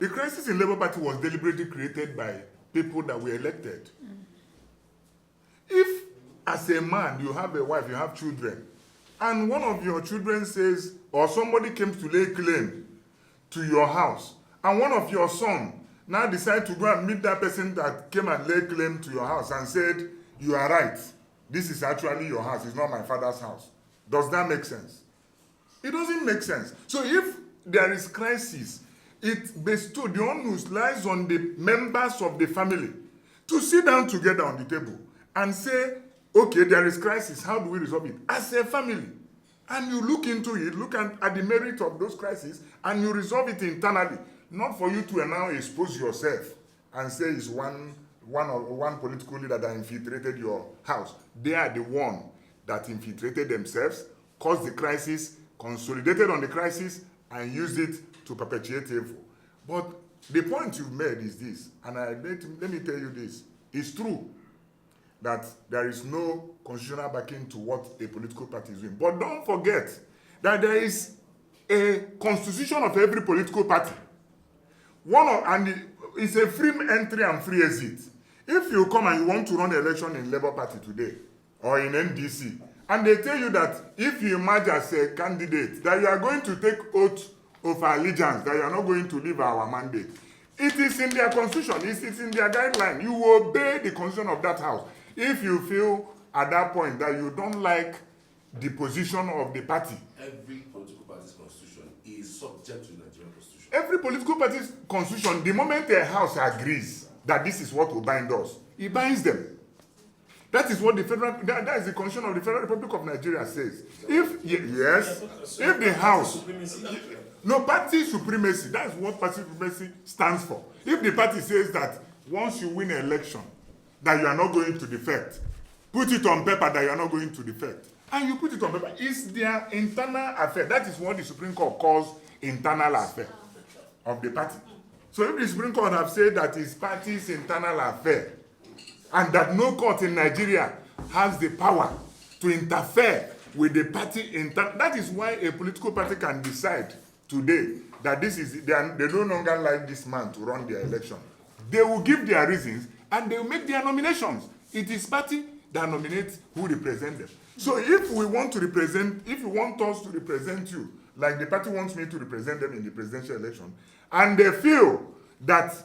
The crisis in Labour Party was deliberately created by people that were elected. If, as a man, you have a wife, you have children, and one of your children says, or somebody came to lay claim to your house, and one of your sons now decide to go and meet that person that came and lay claim to your house and said, you are right, this is actually your house, it's not my father's house. Does that make sense? It doesn't make sense. So if there is crisis, it bestows, the onus lies on the members of the family to sit down together on the table and say, okay, there is crisis, how do we resolve it? As a family. And you look into it, look at the merit of those crises, and you resolve it internally. Not for you to now expose yourself and say it's one political leader that infiltrated your house. They are the one that infiltrated themselves, caused the crisis, consolidated on the crisis, and used it to perpetuate evil. But the point you've made is this, and let me tell you this. It's true that there is no constitutional backing to what a political party is doing. But don't forget that there is a constitution of every political party. It's a free entry and free exit. If you come and you want to run an election in Labour Party today, or in NDC, and they tell you that if you emerge as a candidate, that you are going to take oath of allegiance, that you are not going to leave our mandate. It is in their constitution, it's in their guideline. You obey the constitution of that house. If you feel at that point that you don't like the position of the party. Every political party's constitution is subject to the Nigerian constitution. Every political party's constitution, the moment a house agrees that this is what will bind us, it binds them. That is what that is the constitution of the Federal Republic of Nigeria says. If the house, no, party supremacy, that's what party supremacy stands for. If the party says that once you win an election, that you are not going to defect, put it on paper that you are not going to defect, and you put it on paper, it's their internal affair. That is what the Supreme Court calls internal affair of the party. So if the Supreme Court have said that it's party's internal affair, and that no court in Nigeria has the power to interfere with the party that is why a political party can decide today that they no longer like this man to run their election. They will give their reasons and they will make their nominations. It is party that nominates who represent them. So if you want us to represent you, like the party wants me to represent them in the presidential election, and they feel that